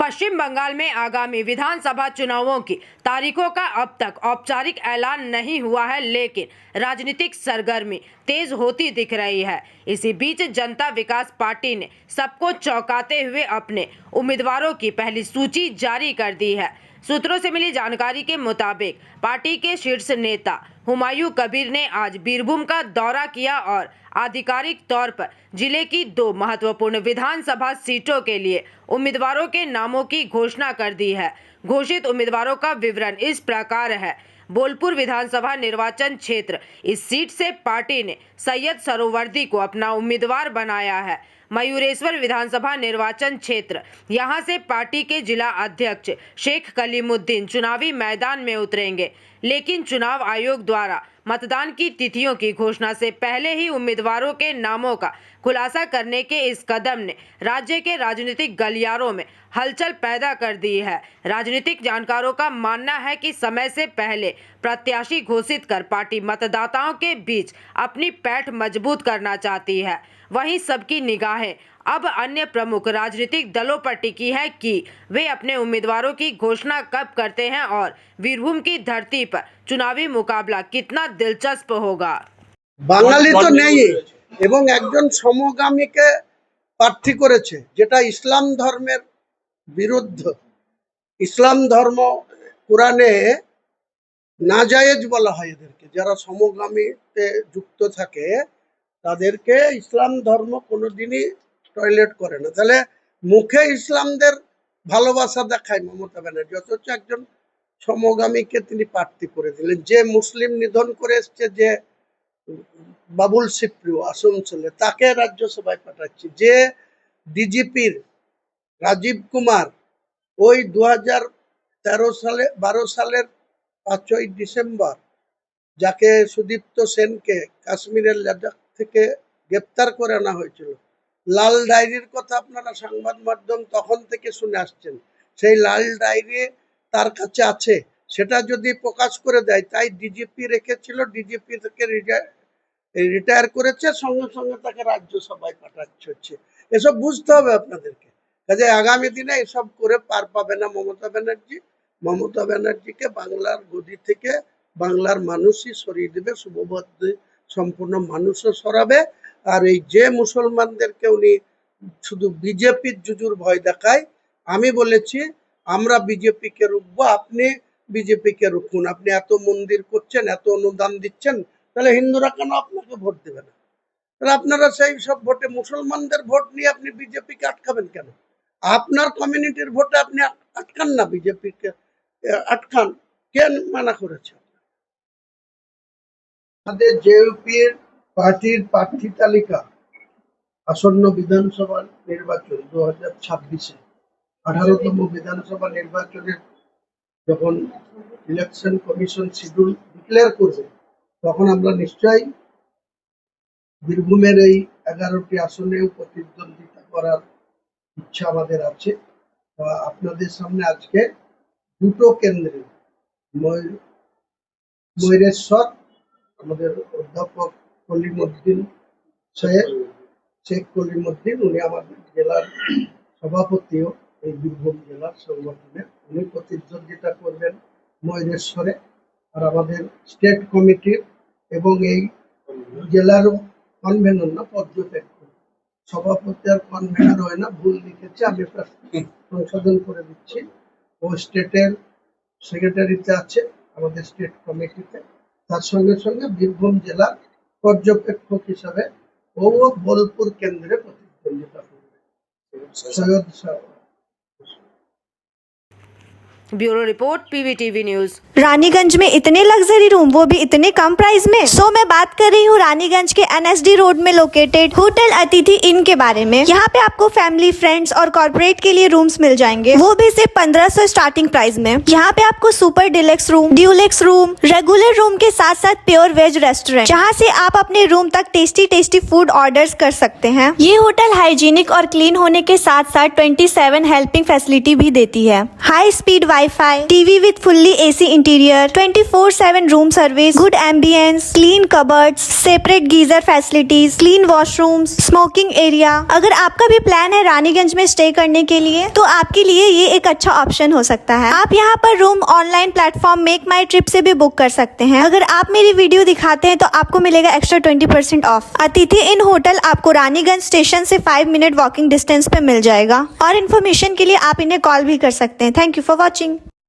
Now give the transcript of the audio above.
पश्चिम बंगाल में आगामी विधानसभा चुनावों की तारीखों का अब तक औपचारिक ऐलान नहीं हुआ है, लेकिन राजनीतिक सरगर्मी तेज होती दिख रही है। इसी बीच जनता विकास पार्टी ने सबको चौंकाते हुए अपने उम्मीदवारों की पहली सूची जारी कर दी है। सूत्रों से मिली जानकारी के मुताबिक पार्टी के शीर्ष नेता हुमायूं कबीर ने आज बीरभूम का दौरा किया और आधिकारिक तौर पर जिले की 2 महत्वपूर्ण विधानसभा सीटों के लिए उम्मीदवारों के नामों की घोषणा कर दी है। घोषित उम्मीदवारों का विवरण इस प्रकार है। बोलपुर विधानसभा निर्वाचन क्षेत्र, इस सीट से पार्टी ने सैयद सरोवर्दी को अपना उम्मीदवार बनाया है। मयूरेश्वर विधानसभा निर्वाचन क्षेत्र, यहां से पार्टी के जिला अध्यक्ष शेख कलीमुद्दीन चुनावी मैदान में उतरेंगे, लेकिन चुनाव आयोग द्वारा मतदान की तिथियों की घोषणा से पहले ही उम्मीदवारों के नामों का खुलासा करने के इस कदम ने राज्य के राजनीतिक गलियारों में हलचल पैदा कर दी है। राजनीतिक जानकारों का मानना है कि समय से पहले प्रत्याशी घोषित कर पार्टी मतदाताओं के बीच अपनी पैठ मजबूत करना चाहती है। वहीं सबकी निगाहें अब अन्य प्रमुख राजनीतिक दलों पर टिकी है कि वे अपने उम्मीदवारों की घोषणा कब करते हैं और बीरभूम की धरती पर चुनावी मुकाबला कितना दिलचस्प होगा। বাঙালি তো নেই এবং একজন সমগামীকে প্রার্থী করেছে, যেটা ইসলাম ধর্মের বিরুদ্ধ। ইসলাম ধর্ম কোরআনে নাজায়েজ বলা হয় এদেরকে, যারা সমগামীতে যুক্ত থাকে তাদেরকে ইসলাম ধর্ম কোনোদিনই টয়লেট করে না। তাহলে মুখে ইসলামদের ভালোবাসা দেখায় মমতা ব্যানার্জি, অথচ একজন সমগামীকে তিনি প্রার্থী করে দিলেন। যে মুসলিম নিধন করে এসছে, যে বাবুল সিপ্রিয় আসানসোলে, তাকে রাজ্যসভায় পাঠাচ্ছি। যে ডিজিপির রাজীব কুমার ওই 2012 সালের 5ই ডিসেম্বর যাকে সুদীপ্ত সেনকে কাশ্মীরের লাদাখ থেকে গ্রেপ্তার করে আনা হয়েছিল, লাল ডায়েরির কথা আপনারা সংবাদ মাধ্যম তখন থেকে শুনে আসছেন। সেই লাল ডায়েরি তার কাছে আছে, সেটা যদি প্রকাশ করে দেয়, তাই ডিজিপি রেখেছিল, ডিজিপি থেকে রিটায়ার করেছে, সঙ্গে সঙ্গে তাকে রাজ্যসভায় পাঠাচ্ছে হচ্ছে। এসব বুঝতে হবে আপনাদেরকে। কাজে আগামী দিনে এসব করে পার পাবে না মমতা ব্যানার্জি। মমতা ব্যানার্জিকে বাংলার গদি থেকে বাংলার মানুষই সরিয়ে দেবে, শুভবুদ্ধি সম্পূর্ণ মানুষও সরাবে। আর এই যে মুসলমানদেরকে উনি শুধু বিজেপির জুজুর ভয় দেখায়, আমি বলেছি আমরা বিজেপিকে রুখবো, আপনি বিজেপিকে রুখুন। আপনি এত মন্দির করছেন, এত অনুদান দিচ্ছেন, তাহলে হিন্দুরা কেন আপনাকে ভোট দেবে না? তাহলে আপনারা সেই সব ভোটে মুসলমানদের ভোট নিয়ে আপনি বিজেপিকে আটকাবেন কেন? আপনার কমিউনিটির ভোটে আপনি আটকান না, বিজেপিকে আটকান। কেন মানা করেছে? আমাদের জেইউপির পার্টির প্রার্থী তালিকা আসন্ন বিধানসভা নির্বাচন 2026-এ 18তম বিধানসভা নির্বাচনের যখন ইলেকশন কমিশন শিডিউল ডিক্লেয়ার করবে, তখন আমরা নিশ্চয়ই বীরভূমের এই 11টি আসনেও প্রতিদ্বন্দ্বিতা করার ইচ্ছা আমাদের আছে। আপনাদের সামনে আজকে 2টো কেন্দ্রে ময়ূরেশ্বর আমাদের অধ্যাপক কলিমুদ্দিন সাহেব, শেখ কলিমুদ্দিন, উনি আমাদের জেলার সভাপতিও এই বীরভূম জেলার সংগঠনের, উনি প্রতিদ্বন্দ্বিতা করবেন ময়ূরেশ্বরে। আর আমাদের স্টেট কমিটির এবং এই জেলার কনভেনর না পর্যবেক্ষক, সভাপতি আর কনভেনর হয় না, ভুল লিখেছে, আমি সংশোধন করে দিচ্ছি। ও স্টেটের সেক্রেটারিতে আছে আমাদের স্টেট কমিটিতে। তার সঙ্গে সঙ্গে বীরভূম জেলার পর্যবেক্ষক হিসাবে ও বোলপুর কেন্দ্রে প্রতিদ্বন্দ্বিতা করবে। সৈয়দ সাহেব। Bureau report, PVTV news. Raniganj में इतने लग्जरी रूम, वो भी इतने कम प्राइस में। सो मैं बात कर रही हूँ रानीगंज के NSD रोड में लोकेटेड होटल अतिथि इन के बारे में। यहाँ पे आपको फैमिली, फ्रेंड्स और कॉर्पोरेट के लिए रूम्स मिल जाएंगे, वो भी सिर्फ 1500 स्टार्टिंग प्राइस में। यहाँ पे आपको super deluxe room, Dulux room, regular room के साथ साथ प्योर वेज रेस्टोरेंट, जहाँ से आप अपने रूम तक टेस्टी फूड ऑर्डर कर सकते हैं। ये होटल हाइजीनिक और क्लीन होने के साथ साथ 27 हेल्पिंग फैसिलिटी भी देती है। High speed wifi, TV with fully AC interior, 24/7 room service, good ambience, clean cupboards, separate geyser facilities, clean washrooms, smoking area. अगर आपका भी प्लान है रानीगंज में स्टे करने के लिए तो आपके लिए ये एक अच्छा ऑप्शन हो सकता है। आप यहाँ पर रूम ऑनलाइन प्लेटफॉर्म मेक माई ट्रिप से भी बुक कर सकते हैं। अगर आप मेरी वीडियो दिखाते हैं तो आपको मिलेगा एक्स्ट्रा 20% ऑफ। अतिथि इन होटल आपको रानीगंज स्टेशन से 5 मिनट वॉकिंग डिस्टेंस पे मिल जाएगा और इन्फॉर्मेशन के लिए आप इन्हें कॉल भी कर सकते हैं। Thank you for watching.